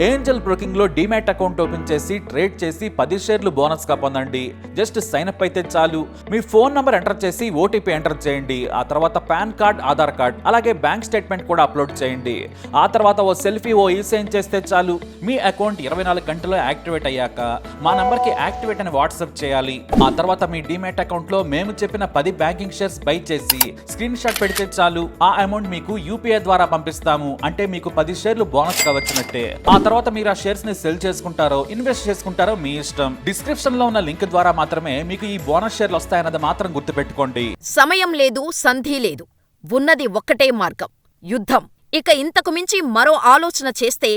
Angel broking లో demat account open చేసి trade చేసి 10 షేర్లు బోనస్ గా పొందండి. జస్ట్ సైన్ అప్ అయితే చాలు. మీ ఫోన్ నంబర్ ఎంటర్ చేసి ఓటీపీ ఎంటర్ చేయండి. ఆ తర్వాత పాన్ కార్డ్, ఆధార్ కార్డ్, అలాగే బ్యాంక్ స్టేట్మెంట్ కూడా అప్లోడ్ చేయండి. ఆ తర్వాత ఓ సెల్ఫీ, ఓ ఈ-సైన్ చేస్తే చాలు. మీ అకౌంట్ 24 గంటల్లో యాక్టివేట్ అయ్యాక మా నంబర్ కి యాక్టివేట్ అని వాట్సాప్ చేయాలి. ఆ తర్వాత మీ డీమ్యాట్ అకౌంట్ లో మేము చెప్పిన 10 బ్యాంకింగ్ షేర్స్ బై చేసి స్క్రీన్ షాట్ పెడితే చాలు. ఆ అమౌంట్ మీకు యూపీఐ ద్వారా పంపిస్తాము. అంటే మీకు 10 షేర్లు బోనస్ గా వచ్చినట్టే. ఆ తర్వాత మీరు ఆ షేర్స్ ని సెల్ చేసుకుంటారో ఇన్వెస్ట్ చేసుకుంటారో మీ ఇష్టం. డిస్క్రిప్షన్ లో ఉన్న లింక్ ద్వారా మాత్రమే మీకు ఈ బోనస్ షేర్లు వస్తాయన్నది మాత్రం గుర్తుపెట్టుకోండి. సమయం లేదు, సంధి లేదు. ఉన్నది ఒక్కటే మార్గం, యుద్ధం. ఇక ఇంతకు మించి మరో ఆలోచన చేస్తే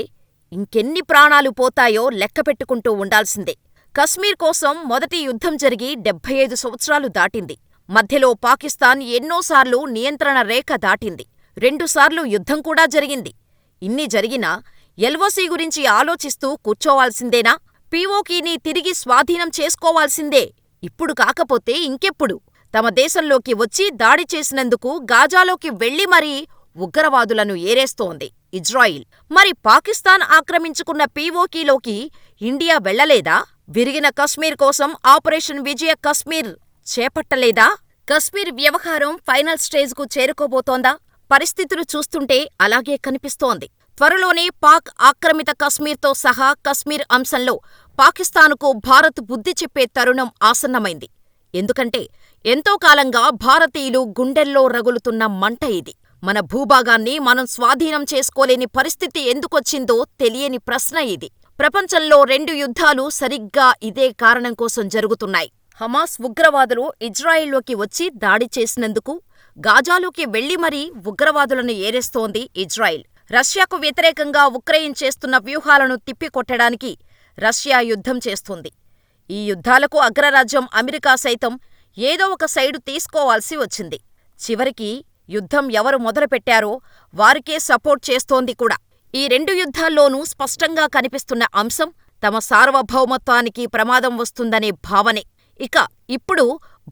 ఇంకెన్ని ప్రాణాలు పోతాయో లెక్కపెట్టుకుంటూ ఉండాల్సిందే. కశ్మీర్ కోసం మొదటి యుద్ధం జరిగి 75 సంవత్సరాలు దాటింది. మధ్యలో పాకిస్తాన్ ఎన్నోసార్లు నియంత్రణ రేఖ దాటింది. 2 సార్లు యుద్ధం కూడా జరిగింది. ఇన్ని జరిగినా ఎల్ఓసీ గురించి ఆలోచిస్తూ కూర్చోవాల్సిందేనా? పీఓకేని తిరిగి స్వాధీనం చేసుకోవాల్సిందే. ఇప్పుడు కాకపోతే ఇంకెప్పుడు? తమ దేశంలోకి వచ్చి దాడి చేసినందుకు గాజాలోకి వెళ్లి మరీ ఉగ్రవాదులను ఏరేస్తోంది ఇజ్రాయిల్. మరి పాకిస్తాన్ ఆక్రమించుకున్న పీఓకేలోకి ఇండియా వెళ్లలేదా? విరిగిన కశ్మీర్ కోసం ఆపరేషన్ విజయ కశ్మీర్ చేపట్టలేదా? కశ్మీర్ వ్యవహారం ఫైనల్ స్టేజ్కు చేరుకోబోతోందా? పరిస్థితులు చూస్తుంటే అలాగే కనిపిస్తోంది. త్వరలోనే పాక్ ఆక్రమిత కశ్మీర్తో సహా కశ్మీర్ అంశంలో పాకిస్తాన్కు భారత్ బుద్ధి చెప్పే తరుణం ఆసన్నమైంది. ఎందుకంటే ఎంతో కాలంగా భారతీయులు గుండెల్లో రగులుతున్న మంట ఇది. మన భూభాగాన్ని మనం స్వాధీనం చేసుకోలేని పరిస్థితి ఎందుకొచ్చిందో తెలియని ప్రశ్న ఇది. ప్రపంచంలో 2 యుద్ధాలు సరిగ్గా ఇదే కారణం కోసం జరుగుతున్నాయి. హమాస్ ఉగ్రవాదులు ఇజ్రాయిల్లోకి వచ్చి దాడి చేసినందుకు గాజాలోకి వెళ్లి మరీ ఉగ్రవాదులను ఏరేస్తోంది ఇజ్రాయిల్. రష్యాకు వ్యతిరేకంగా ఉక్రెయిన్ చేస్తున్న వ్యూహాలను తిప్పికొట్టడానికి రష్యా యుద్ధం చేస్తుంది. ఈ యుద్ధాలకు అగ్రరాజ్యం అమెరికా సైతం ఏదో ఒక సైడు తీసుకోవాల్సి వచ్చింది. చివరికి యుద్ధం ఎవరు మొదలుపెట్టారో వారికే సపోర్ట్ చేస్తోంది కూడా. ఈ 2 యుద్ధాల్లోనూ స్పష్టంగా కనిపిస్తున్న అంశం తమ సార్వభౌమత్వానికి ప్రమాదం వస్తుందనే భావనే. ఇక ఇప్పుడు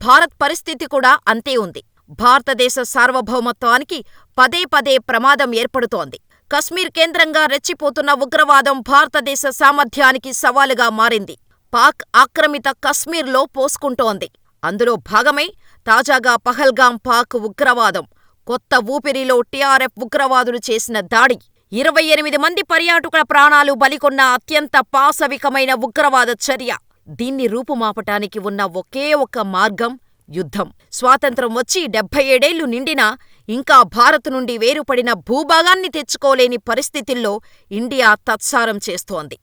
భారత్ పరిస్థితి కూడా అంతే ఉంది. భారతదేశ సార్వభౌమత్వానికి పదే పదే ప్రమాదం ఏర్పడుతోంది. కశ్మీర్ కేంద్రంగా రెచ్చిపోతున్న ఉగ్రవాదం భారతదేశ సామర్థ్యానికి సవాలుగా మారింది. పాక్ ఆక్రమిత కశ్మీర్లో పోసుకుంటోంది. అందులో భాగమై తాజాగా పహల్గాం పాక్ ఉగ్రవాదం. కొత్త ఊపిరిలో టీఆర్ఎఫ్ ఉగ్రవాదులు చేసిన దాడి 28 మంది పర్యాటకుల ప్రాణాలు బలికొన్న అత్యంత పాశవికమైన ఉగ్రవాద చర్య. దీన్ని రూపుమాపటానికి ఉన్న ఒకే ఒక్క మార్గం యుద్ధం. స్వాతంత్ర్యం వచ్చి 77 ఏళ్లు నిండినా ఇంకా భారత్ నుండి వేరుపడిన భూభాగాన్ని తెచ్చుకోలేని పరిస్థితుల్లో ఇండియా తత్సారం చేస్తోంది.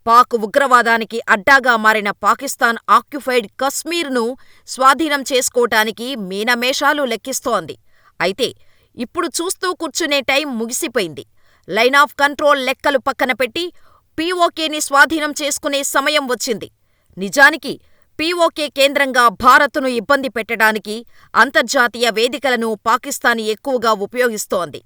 పాక్ ఉగ్రవాదానికి అడ్డాగా మారిన పాకిస్తాన్ ఆక్యుపైడ్ కశ్మీర్ను స్వాధీనం చేసుకోటానికి మీనమేషాలు లెక్కిస్తోంది. అయితే ఇప్పుడు చూస్తూ కూర్చునే టైం ముగిసిపోయింది. లైన్ ఆఫ్ కంట్రోల్ లెక్కలు పక్కన పెట్టి పీఓకేని స్వాధీనం చేసుకునే సమయం వచ్చింది. నిజానికి పీఓకే కేంద్రంగా భారత్ను ఇబ్బంది పెట్టడానికి అంతర్జాతీయ వేదికలను పాకిస్తాన్ ఎక్కువగా ఉపయోగిస్తోంది.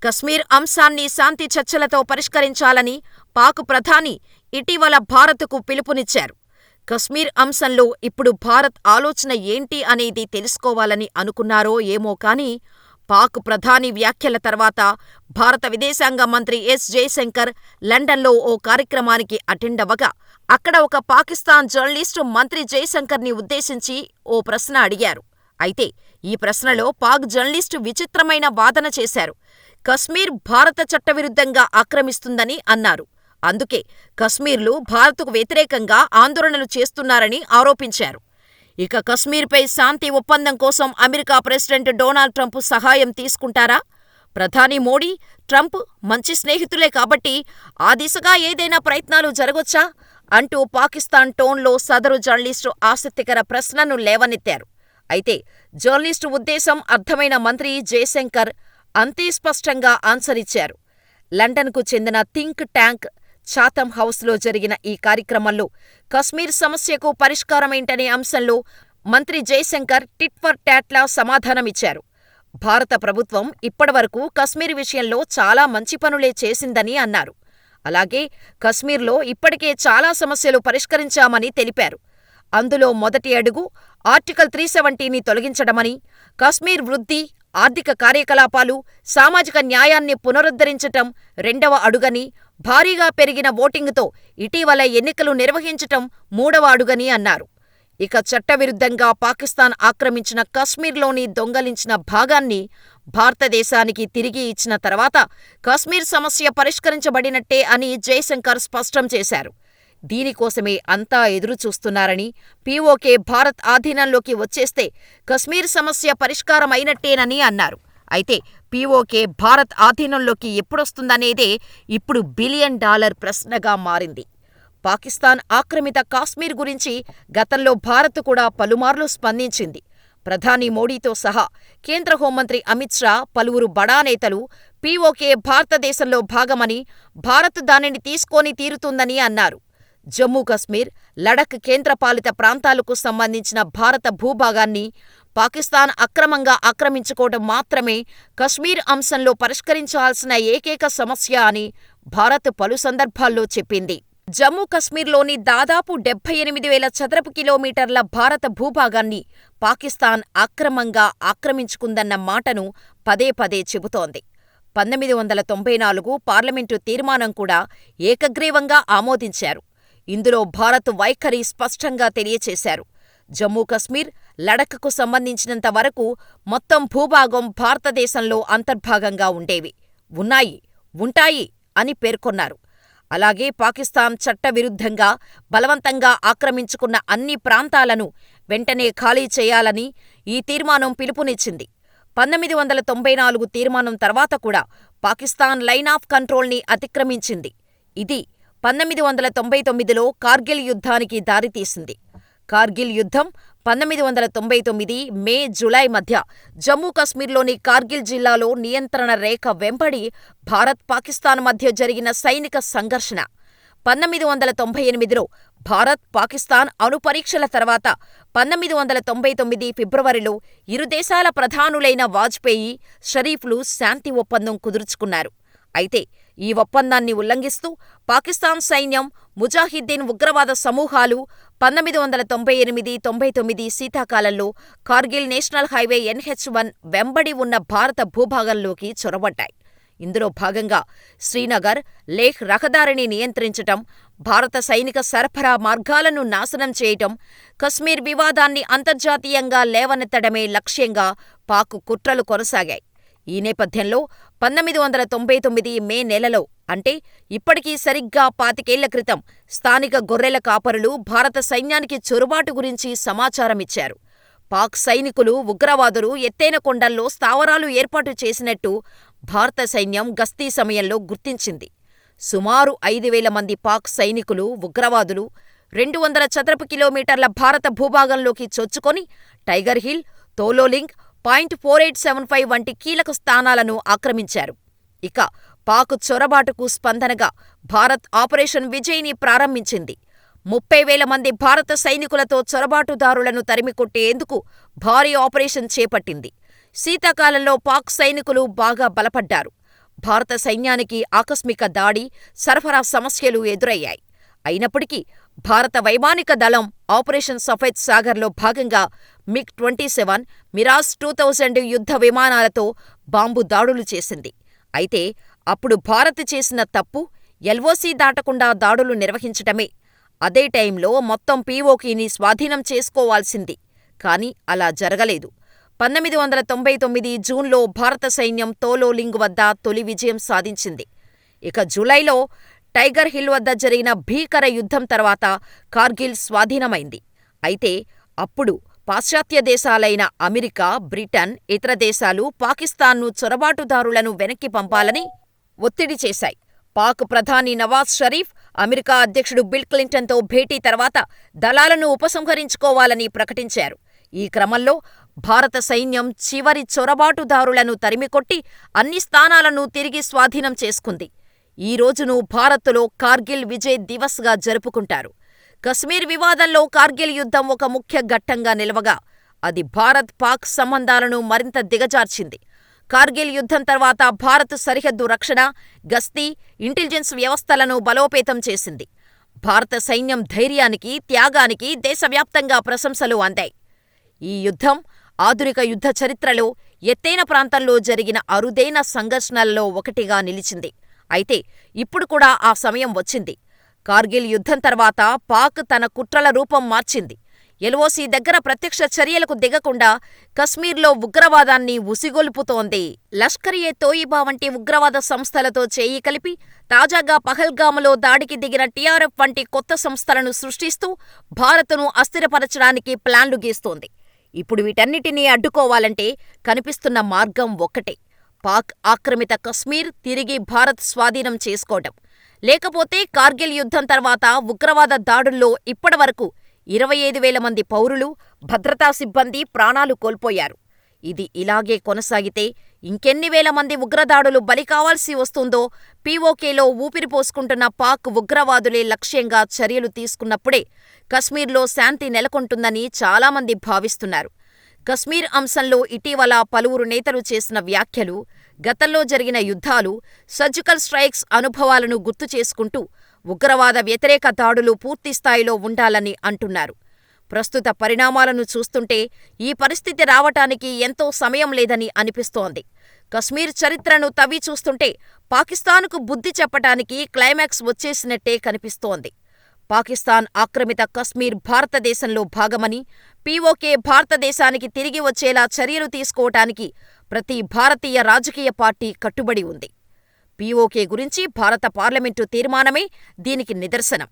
కశ్మీర్ అంశాన్ని శాంతి చర్చలతో పరిష్కరించాలని పాక్ ప్రధాని ఇటీవల భారత్కు పిలుపునిచ్చారు. కశ్మీర్ అంశంలో ఇప్పుడు భారత్ ఆలోచన ఏంటి అనేది తెలుసుకోవాలని అనుకున్నారో ఏమో కానీ పాక్ ప్రధాని వ్యాఖ్యల తర్వాత భారత విదేశాంగ మంత్రి ఎస్ జయశంకర్ లండన్లో ఓ కార్యక్రమానికి అటెండ్ అవ్వగా అక్కడ ఒక పాకిస్తాన్ జర్నలిస్టు మంత్రి జయశంకర్ని ఉద్దేశించి ఓ ప్రశ్న అడిగారు. అయితే ఈ ప్రశ్నలో పాక్ జర్నలిస్టు విచిత్రమైన వాదన చేశారు. కశ్మీర్ భారత చట్టవిరుద్ధంగా ఆక్రమిస్తుందని అన్నారు. అందుకే కశ్మీర్లు భారత్కు వ్యతిరేకంగా ఆందోళనలు చేస్తున్నారని ఆరోపించారు. ఇక కశ్మీర్పై శాంతి ఒప్పందం కోసం అమెరికా ప్రెసిడెంట్ డొనాల్డ్ ట్రంప్ సహాయం తీసుకుంటారా? ప్రధాని మోడీ, ట్రంప్ మంచి స్నేహితులే కాబట్టి ఆ దిశగా ఏదైనా ప్రయత్నాలు జరగొచ్చా అంటూ పాకిస్తాన్ టోన్లో సదరు జర్నలిస్టు ఆసక్తికర ప్రశ్నను లేవనెత్తారు. అయితే జర్నలిస్టు ఉద్దేశం అర్థమైన మంత్రి జయశంకర్ అంతే స్పష్టంగా ఆన్సర్ ఇచ్చారు. లండన్కు చెందిన థింక్ ట్యాంక్ చాథమ్ హౌస్లో జరిగిన ఈ కార్యక్రమంలో కశ్మీర్ సమస్యకు పరిష్కారమేంటనే అంశంలో మంత్రి జయశంకర్ టిట్ ఫర్ టాట్లా సమాధానమిచ్చారు. భారత ప్రభుత్వం ఇప్పటివరకు కశ్మీర్ విషయంలో చాలా మంచి పనులే చేసిందని అన్నారు. అలాగే కశ్మీర్లో ఇప్పటికే చాలా సమస్యలు పరిష్కరించామని తెలిపారు. అందులో మొదటి అడుగు ఆర్టికల్ 370ని తొలగించడమని, కశ్మీర్ వృద్ధి, ఆర్థిక కార్యకలాపాలు, సామాజిక న్యాయాన్ని పునరుద్ధరించటం రెండవ అడుగని, భారీగా పెరిగిన ఓటింగుతో ఇటీవల ఎన్నికలు నిర్వహించటం మూడవ అడుగని అన్నారు. ఇక చట్టవిరుద్ధంగా పాకిస్తాన్ ఆక్రమించిన కశ్మీర్లోని దొంగలించిన భాగాన్ని భారతదేశానికి తిరిగి ఇచ్చిన తర్వాత కశ్మీర్ సమస్య పరిష్కరించబడినట్టే అని జైశంకర్ స్పష్టం చేశారు. దీనికోసమే అంతా ఎదురుచూస్తున్నారని, పీఓకే భారత్ ఆధీనంలోకి వచ్చేస్తే కశ్మీర్ సమస్య పరిష్కారమైనట్టేనని అన్నారు. అయితే పీఓకే భారత్ ఆధీనంలోకి ఎప్పుడొస్తుందనేదే ఇప్పుడు బిలియన్ డాలర్ ప్రశ్నగా మారింది. పాకిస్తాన్ ఆక్రమిత కాశ్మీర్ గురించి గతంలో భారత్ కూడా పలుమార్లు స్పందించింది. ప్రధాని మోడీతో సహా కేంద్ర హోంమంత్రి అమిత్ షా, పలువురు బడా నేతలు పీఓకే భారతదేశంలో భాగమని, భారత్ దానిని తీసుకొని తీరుతుందని అన్నారు. జమ్మూ కశ్మీర్, లడఖ్ కేంద్రపాలిత ప్రాంతాలకు సంబంధించిన భారత భూభాగాన్ని పాకిస్తాన్ అక్రమంగా ఆక్రమించుకోవడం మాత్రమే కశ్మీర్ అంశంలో పరిష్కరించాల్సిన ఏకైక సమస్య అని భారత్ పలు సందర్భాల్లో చెప్పింది. జమ్మూ కశ్మీర్లోని దాదాపు 78,000 చదరపు కిలోమీటర్ల భారత భూభాగాన్ని పాకిస్తాన్ అక్రమంగా ఆక్రమించుకుందన్న మాటను పదే పదే చెబుతోంది. 1994 పార్లమెంటు తీర్మానం కూడా ఏకగ్రీవంగా ఆమోదించారు. ఇందులో భారత్ వైఖరి స్పష్టంగా తెలియచేశారు. జమ్మూ కశ్మీర్, లడఖ్కు సంబంధించినంత వరకు మొత్తం భూభాగం భారతదేశంలో అంతర్భాగంగా ఉండేవి, ఉంటాయి అని పేర్కొన్నారు. అలాగే పాకిస్తాన్ చట్టవిరుద్ధంగా, బలవంతంగా ఆక్రమించుకున్న అన్ని ప్రాంతాలను వెంటనే ఖాళీ చేయాలని ఈ తీర్మానం పిలుపునిచ్చింది. 1994 తీర్మానం తర్వాత కూడా పాకిస్తాన్ లైన్ ఆఫ్ కంట్రోల్ని అతిక్రమించింది. ఇది 1999లో కార్గిల్ యుద్ధానికి దారితీసింది. కార్గిల్ యుద్ధం 1999 మే, జూలై మధ్య జమ్మూ కశ్మీర్లోని కార్గిల్ జిల్లాలో నియంత్రణ రేఖ వెంబడి భారత్, పాకిస్తాన్ మధ్య జరిగిన సైనిక సంఘర్షణ. 1998లో భారత్, పాకిస్తాన్ అణుపరీక్షల తర్వాత 1999 ఫిబ్రవరిలో ఇరు దేశాల ప్రధానులైన వాజ్పేయి, షరీఫ్లు శాంతి ఒప్పందం కుదుర్చుకున్నారు. అయితే ఈ ఒప్పందాన్ని ఉల్లంఘిస్తూ పాకిస్తాన్ సైన్యం, ముజాహిద్దీన్ ఉగ్రవాద సమూహాలు 1998-99 శీతాకాలంలో కార్గిల్ నేషనల్ హైవే NH-1 వెంబడి ఉన్న భారత భూభాగంలోకి చొరబడ్డాయి. ఇందులో భాగంగా శ్రీనగర్, లేహ్ రహదారిని నియంత్రించటం, భారత సైనిక సరఫరా మార్గాలను నాశనం చేయటం, కశ్మీర్ వివాదాన్ని అంతర్జాతీయంగా లేవనెత్తడమే లక్ష్యంగా పాక్ కుట్రలు కొనసాగాయి. ఈ నేపథ్యంలో 1999 మే నెలలో, అంటే ఇప్పటికీ సరిగ్గా 25 ఏళ్ల క్రితం, స్థానిక గొర్రెల కాపరులు భారత సైన్యానికి చొరబాటు గురించి సమాచారమిచ్చారు. పాక్ సైనికులు, ఉగ్రవాదులు ఎత్తైన కొండల్లో స్థావరాలు ఏర్పాటు చేసినట్టు భారత సైన్యం గస్తీ సమయంలో గుర్తించింది. సుమారు 5,000 మంది పాక్ సైనికులు, ఉగ్రవాదులు 200 చదరపు కిలోమీటర్ల భారత భూభాగంలోకి చొచ్చుకొని టైగర్ హిల్, తోలోలింగ్, పాయింట్ 4875 వంటి కీలక స్థానాలను ఆక్రమించారు. ఇక పాక్ చొరబాటుకు స్పందనగా భారత్ ఆపరేషన్ విజయ్ని ప్రారంభించింది. 30,000 మంది భారత సైనికులతో చొరబాటుదారులను తరిమికొట్టేందుకు భారీ ఆపరేషన్ చేపట్టింది. శీతాకాలంలో పాక్ సైనికులు బాగా బలపడ్డారు. భారత సైన్యానికి ఆకస్మిక దాడి, సరఫరా సమస్యలు ఎదురయ్యాయి. అయినప్పటికీ భారత వైమానిక దళం ఆపరేషన్ సఫేద్ సాగర్లో భాగంగా MiG-27, మిరాజ్ 2000 యుద్ధ విమానాలతో బాంబు దాడులు చేసింది. అయితే అప్పుడు భారత్ చేసిన తప్పు LOC దాటకుండా దాడులు నిర్వహించటమే. అదే టైంలో మొత్తం పీఓకేని స్వాధీనం చేసుకోవాల్సింది. కానీ అలా జరగలేదు. 1999 జూన్లో భారత సైన్యం తోలోలింగ్ వద్ద తొలి విజయం సాధించింది. ఇక జూలైలో టైగర్ హిల్ వద్ద జరిగిన భీకర యుద్ధం తర్వాత కార్గిల్ స్వాధీనమైంది. అయితే అప్పుడు పాశ్చాత్య దేశాలైన అమెరికా, బ్రిటన్, ఇతర దేశాలు పాకిస్తాన్ను చొరబాటుదారులను వెనక్కి పంపాలని ఒత్తిడి చేశాయి. పాక్ ప్రధాని నవాజ్ షరీఫ్, అమెరికా అధ్యక్షుడు బిల్ క్లింటన్తో భేటీ తర్వాత దళాలను ఉపసంహరించుకోవాలని ప్రకటించారు. ఈ క్రమంలో భారత సైన్యం చివరి చొరబాటుదారులను తరిమికొట్టి అన్ని స్థానాలను తిరిగి స్వాధీనం చేసుకుంది. ఈ రోజును భారత్లో కార్గిల్ విజయ్ దివస్గా జరుపుకుంటారు. కశ్మీర్ వివాదంలో కార్గిల్ యుద్ధం ఒక ముఖ్య ఘట్టంగా నిలవగా, అది భారత్, పాక్ సంబంధాలను మరింత దిగజార్చింది. కార్గిల్ యుద్ధం తర్వాత భారత్ సరిహద్దు రక్షణ, గస్తీ, ఇంటెలిజెన్స్ వ్యవస్థలను బలోపేతం చేసింది. భారత సైన్యం ధైర్యానికి, త్యాగానికి దేశవ్యాప్తంగా ప్రశంసలు అందాయి. ఈ యుద్ధం ఆధునిక యుద్ధ చరిత్రలో ఎత్తైన ప్రాంతంలో జరిగిన అరుదైన సంఘర్షణలలో ఒకటిగా నిలిచింది. అయితే ఇప్పుడు కూడా ఆ సమయం వచ్చింది. కార్గిల్ యుద్ధం తర్వాత పాక్ తన కుట్రల రూపం మార్చింది. ఎల్ఓసి దగ్గర ప్రత్యక్ష చర్యలకు దిగకుండా కశ్మీర్లో ఉగ్రవాదాన్ని ఉసిగొల్పుతోంది. లష్కర్-ఎ-తోయిబా వంటి ఉగ్రవాద సంస్థలతో చేయి కలిపి తాజాగా పహల్గాములో దాడికి దిగిన టీఆర్ఎఫ్ వంటి కొత్త సంస్థలను సృష్టిస్తూ భారత్ను అస్థిరపరచడానికి ప్లాన్లు గీస్తోంది. ఇప్పుడు వీటన్నిటినీ అడ్డుకోవాలంటే కనిపిస్తున్న మార్గం ఒక్కటే: పాక్ ఆక్రమిత కశ్మీర్ తిరిగి భారత్ స్వాధీనం చేసుకోవడం. లేకపోతే కార్గిల్ యుద్ధం తర్వాత ఉగ్రవాద దాడుల్లో ఇప్పటివరకు 25,000 మంది పౌరులు, భద్రతా సిబ్బంది ప్రాణాలు కోల్పోయారు. ఇది ఇలాగే కొనసాగితే ఇంకెన్ని వేల మంది ఉగ్రదాడులు బలి కావాల్సి వస్తుందో పీఓకేలో ఊపిరిపోసుకుంటున్న పాక్ ఉగ్రవాదులే లక్ష్యంగా చర్యలు తీసుకున్నప్పుడే కశ్మీర్లో శాంతి నెలకొంటుందని చాలామంది భావిస్తున్నారు. కశ్మీర్ అంశంలో ఇటీవల పలువురు నేతలు చేసిన వ్యాఖ్యలు, గతంలో జరిగిన యుద్ధాలు, సర్జికల్ స్ట్రైక్స్ అనుభవాలను గుర్తు చేసుకుంటూ ఉగ్రవాద వ్యతిరేక దాడులు పూర్తిస్థాయిలో ఉండాలని అంటున్నారు. ప్రస్తుత పరిణామాలను చూస్తుంటే ఈ పరిస్థితి రావటానికి ఎంతో సమయం లేదని అనిపిస్తోంది. కశ్మీర్ చరిత్రను తవ్వి చూస్తుంటే పాకిస్తాన్కు బుద్ధి చెప్పటానికి క్లైమాక్స్ వచ్చేసినట్టే కనిపిస్తోంది. పాకిస్తాన్ ఆక్రమిత కశ్మీర్ భారతదేశంలో భాగమని, పీఓకే భారతదేశానికి తిరిగి వచ్చేలా చర్యలు తీసుకోవటానికి ప్రతి భారతీయ రాజకీయ పార్టీ కట్టుబడి ఉంది. పీఓకే గురించి భారత పార్లమెంటు తీర్మానమే దీనికి నిదర్శనం.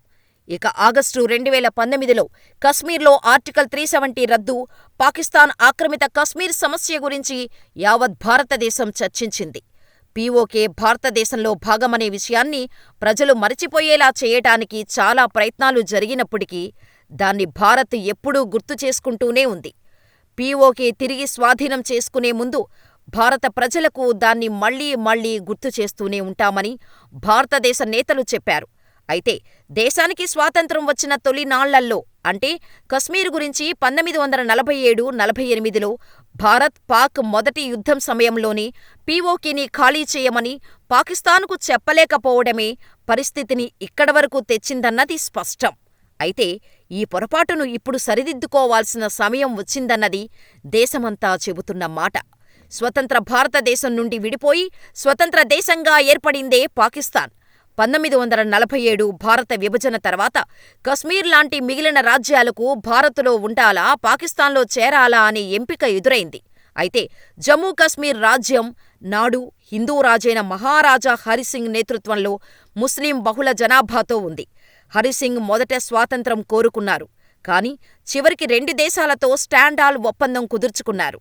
ఇక ఆగస్టు 2019లో కశ్మీర్లో ఆర్టికల్ 370 రద్దు, పాకిస్తాన్ ఆక్రమిత కశ్మీర్ సమస్య గురించి యావత్ భారతదేశం చర్చించింది. పీఓకే భారతదేశంలో భాగమనే విషయాన్ని ప్రజలు మరచిపోయేలా చేయటానికి చాలా ప్రయత్నాలు జరిగినప్పటికీ దాన్ని భారత్ ఎప్పుడూ గుర్తు చేసుకుంటూనే ఉంది. పీఓకే తిరిగి స్వాధీనం చేసుకునే ముందు భారత ప్రజలకు దాన్ని మళ్లీ మళ్లీ గుర్తు చేస్తూనే ఉంటామని భారతదేశ నేతలు చెప్పారు. అయితే దేశానికి స్వాతంత్ర్యం వచ్చిన తొలి నాళ్లల్లో, అంటే కశ్మీర్ గురించి 1947-48లో భారత్, పాక్ మొదటి యుద్ధం సమయంలోనే పీఓకేని ఖాళీ చేయమని పాకిస్తాన్కు చెప్పలేకపోవడమే పరిస్థితిని ఇక్కడవరకు తెచ్చిందన్నది స్పష్టం. అయితే ఈ పొరపాటును ఇప్పుడు సరిదిద్దుకోవాల్సిన సమయం వచ్చిందన్నది దేశమంతా చెబుతున్న మాట. స్వతంత్ర భారతదేశం నుండి విడిపోయి స్వతంత్ర దేశంగా ఏర్పడిందే పాకిస్తాన్. 1947 భారత విభజన తర్వాత కశ్మీర్ లాంటి మిగిలిన రాజ్యాలకు భారత్లో ఉండాలా, పాకిస్తాన్లో చేరాలా అనే ఎంపిక ఎదురైంది. అయితే జమ్మూ కశ్మీర్ రాజ్యం నాడు హిందూ రాజైన మహారాజా హరిసింగ్ నేతృత్వంలో ముస్లిం బహుళ జనాభాతో ఉంది. హరిసింగ్ మొదట స్వాతంత్ర్యం కోరుకున్నారు. కానీ చివరికి 2 దేశాలతో స్టాండాల్ ఒప్పందం కుదుర్చుకున్నారు.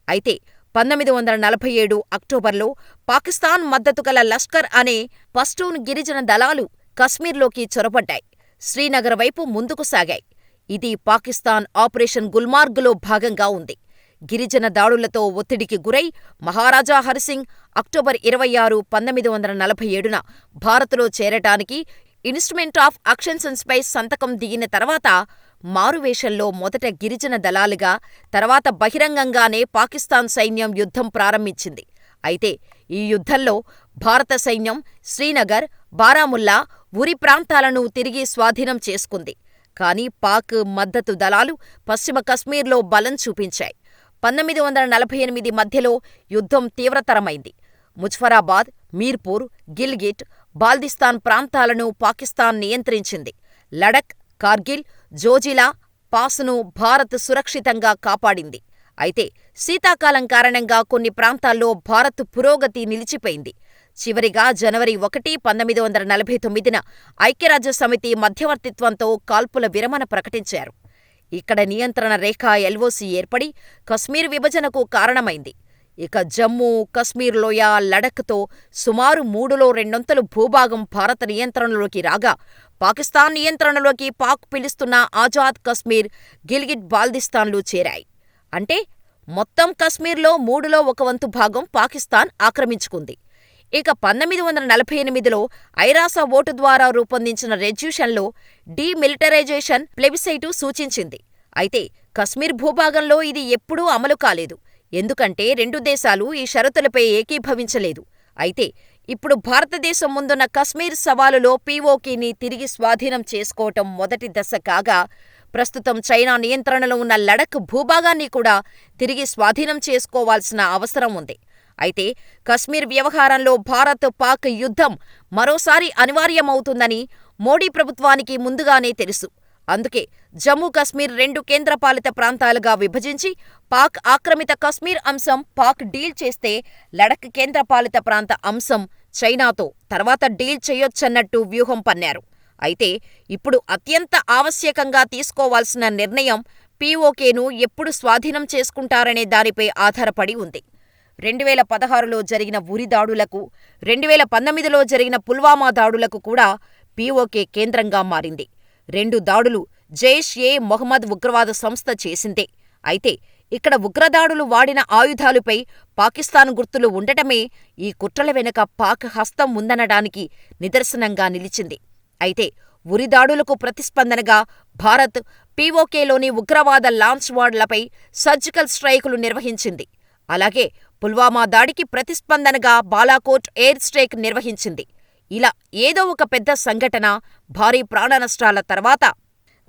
అయితే 1947 అక్టోబర్లో పాకిస్తాన్ మద్దతు గల లష్కర్ అనే పష్తూన్ గిరిజన దళాలు కశ్మీర్లోకి చొరబడ్డాయి. శ్రీనగర్ వైపు ముందుకు సాగాయి. ఇది పాకిస్తాన్ ఆపరేషన్ గుల్మార్గ్లో భాగంగా ఉంది. గిరిజన దాడులతో ఒత్తిడికి గురై మహారాజా హరిసింగ్ అక్టోబర్ 26, 1947న భారత్లో చేరటానికి ఇన్స్ట్రుమెంట్ ఆఫ్ అక్షన్సన్స్పై సంతకం దిగిన తర్వాత మారువేషంలో మొదట గిరిజన దళాలుగా, తర్వాత బహిరంగంగానే పాకిస్తాన్ సైన్యం యుద్ధం ప్రారంభించింది. అయితే ఈ యుద్ధంలో భారత సైన్యం శ్రీనగర్, బారాముల్లా, ఉరి ప్రాంతాలను తిరిగి స్వాధీనం చేసుకుంది. కానీ పాక్ మద్దతు దళాలు పశ్చిమ కశ్మీర్లో బలం చూపించాయి. 1948 మధ్యలో యుద్ధం తీవ్రతరమైంది. ముజఫరాబాద్, మీర్పూర్, గిల్గిట్, బాల్దిస్తాన్ ప్రాంతాలను పాకిస్తాన్ నియంత్రించింది. లడఖ్, కార్గిల్, జోజిలా పాస్ను భారత్ సురక్షితంగా కాపాడింది. అయితే శీతాకాలం కారణంగా కొన్ని ప్రాంతాల్లో భారత్ పురోగతి నిలిచిపోయింది. చివరిగా జనవరి 1, 1949న ఐక్యరాజ్యసమితి మధ్యవర్తిత్వంతో కాల్పుల విరమణ ప్రకటించారు. ఇక్కడ నియంత్రణ రేఖ ఎల్ఓసి ఏర్పడి కశ్మీర్ విభజనకు కారణమైంది. ఇక జమ్మూ, కశ్మీర్ లోయ, లడఖ్తో సుమారు 3లో 2వంతులు భూభాగం భారత నియంత్రణలోకి రాగా, పాకిస్తాన్ నియంత్రణలోకి పాక్ పిలుస్తున్న ఆజాద్ కశ్మీర్, గిల్గిట్ బాల్దిస్తాన్లు చేరాయి. అంటే మొత్తం కశ్మీర్లో 3లో 1 వంతు భాగం పాకిస్తాన్ ఆక్రమించుకుంది. ఇక 1948లో ఐరాస ఓటు ద్వారా రూపొందించిన రెజ్యూషన్లో డీమిలిటరైజేషన్ ప్లెబిసైటు సూచించింది. అయితే కశ్మీర్ భూభాగంలో ఇది ఎప్పుడూ అమలు కాలేదు. ఎందుకంటే 2 దేశాలు ఈ షరతులపై ఏకీభవించలేదు. అయితే ఇప్పుడు భారతదేశం ముందున్న కశ్మీర్ సవాలులో పీఓకేని తిరిగి స్వాధీనం చేసుకోవటం మొదటి దశ కాగా, ప్రస్తుతం చైనా నియంత్రణలో ఉన్న లడఖ్ భూభాగాన్ని కూడా తిరిగి స్వాధీనం చేసుకోవాల్సిన అవసరం ఉంది. అయితే కశ్మీర్ వ్యవహారంలో భారత్ పాక్ యుద్ధం మరోసారి అనివార్యమవుతుందని మోడీ ప్రభుత్వానికి ముందుగానే తెలుసు. అందుకే జమ్మూ కశ్మీర్ 2 కేంద్రపాలిత ప్రాంతాలుగా విభజించి పాక్ ఆక్రమిత కశ్మీర్ అంశం పాక్ డీల్ చేస్తే లడఖ్ కేంద్రపాలిత ప్రాంత అంశం చైనాతో తర్వాత డీల్ చేయొచ్చన్నట్టు వ్యూహం పన్నారు. అయితే ఇప్పుడు అత్యంత ఆవశ్యకంగా తీసుకోవాల్సిన నిర్ణయం పీఓకేను ఎప్పుడు స్వాధీనం చేసుకుంటారనే దానిపై ఆధారపడి ఉంది. 2016లో జరిగిన ఉరి దాడులకు, 2019లో జరిగిన పుల్వామా దాడులకు కూడా పీఓకే కేంద్రంగా మారింది. 2 దాడులు జైష్-ఏ-మొహమ్మద్ ఉగ్రవాద సంస్థ చేసిందే. అయితే ఇక్కడ ఉగ్రదాడులు వాడిన ఆయుధాలపై పాకిస్తాన్ గుర్తులు ఉండటమే ఈ కుట్రల వెనుక పాక్ హస్తం ఉందనడానికి నిదర్శనంగా నిలిచింది. అయితే ఉరిదాడులకు ప్రతిస్పందనగా భారత్ పీఓకేలోని ఉగ్రవాద లాంచ్ వాడ్లపై సర్జికల్ స్ట్రైకులు నిర్వహించింది. అలాగే పుల్వామా దాడికి ప్రతిస్పందనగా బాలాకోట్ ఎయిర్ స్ట్రైక్ నిర్వహించింది. ఇలా ఏదో ఒక పెద్ద సంఘటన, భారీ ప్రాణనష్టాల తర్వాత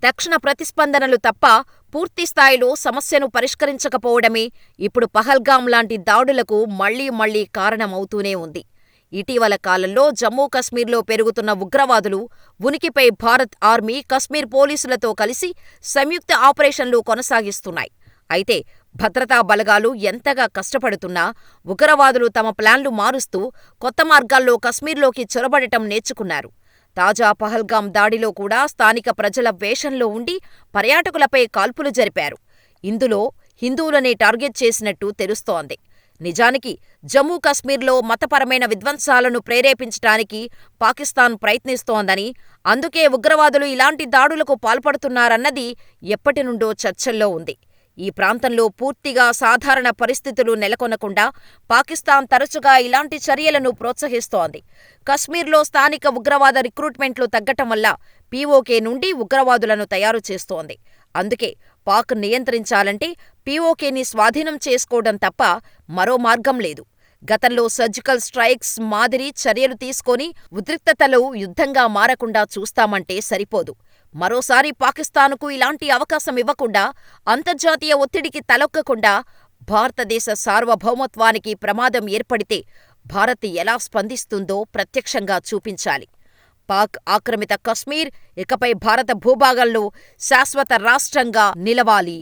తక్షణ ప్రతిస్పందనలు తప్ప పూర్తిస్థాయిలో సమస్యను పరిష్కరించకపోవడమే ఇప్పుడు పహల్గాం లాంటి దాడులకు మళ్లీ కారణమవుతూనే ఉంది. ఇటీవల కాలంలో జమ్మూ కశ్మీర్లో పెరుగుతున్న ఉగ్రవాదులు ఉనికిపై భారత్ ఆర్మీ, కశ్మీర్ పోలీసులతో కలిసి సంయుక్త ఆపరేషన్లు కొనసాగిస్తున్నాయి. అయితే భద్రతా బలగాలు ఎంతగా కష్టపడుతున్నా ఉగ్రవాదులు తమ ప్లాన్లు మారుస్తూ కొత్త మార్గాల్లో కశ్మీర్లోకి చొరబడటం నేర్చుకున్నారు. తాజా పహల్గాం దాడిలో కూడా స్థానిక ప్రజల వేషంలో ఉండి పర్యాటకులపై కాల్పులు జరిపారు. ఇందులో హిందువులనే టార్గెట్ చేసినట్టు తెలుస్తోంది. నిజానికి జమ్మూ కశ్మీర్లో మతపరమైన విధ్వంసాలను ప్రేరేపించటానికి పాకిస్తాన్ ప్రయత్నిస్తోందని, అందుకే ఉగ్రవాదులు ఇలాంటి దాడులకు పాల్పడుతున్నారన్నది ఎప్పటినుండో చర్చల్లో ఉంది. ఈ ప్రాంతంలో పూర్తిగా సాధారణ పరిస్థితులు నెలకొనకుండా పాకిస్తాన్ తరచుగా ఇలాంటి చర్యలను ప్రోత్సహిస్తోంది. కశ్మీర్లో స్థానిక ఉగ్రవాద రిక్రూట్మెంట్లు తగ్గటం వల్ల పీఓకే నుండి ఉగ్రవాదులను తయారు చేస్తోంది. అందుకే పాక్ నియంత్రించాలంటే పీఓకేని స్వాధీనం చేసుకోవడం తప్ప మరో మార్గం లేదు. గతంలో సర్జికల్ స్ట్రైక్స్ మాదిరి చర్యలు తీసుకొని ఉద్రిక్తతలు యుద్ధంగా మారకుండా చూస్తామంటే సరిపోదు. మరోసారి పాకిస్తాన్కు ఇలాంటి అవకాశం ఇవ్వకుండా, అంతర్జాతీయ ఒత్తిడికి తలొగ్గకుండా, భారతదేశ సార్వభౌమత్వానికి ప్రమాదం ఏర్పడితే భారత్ ఎలా స్పందిస్తుందో ప్రత్యక్షంగా చూపించాలి. పాక్ ఆక్రమిత కశ్మీర్ ఇకపై భారత భూభాగంలో శాశ్వత రాష్ట్రంగా నిలవాలి.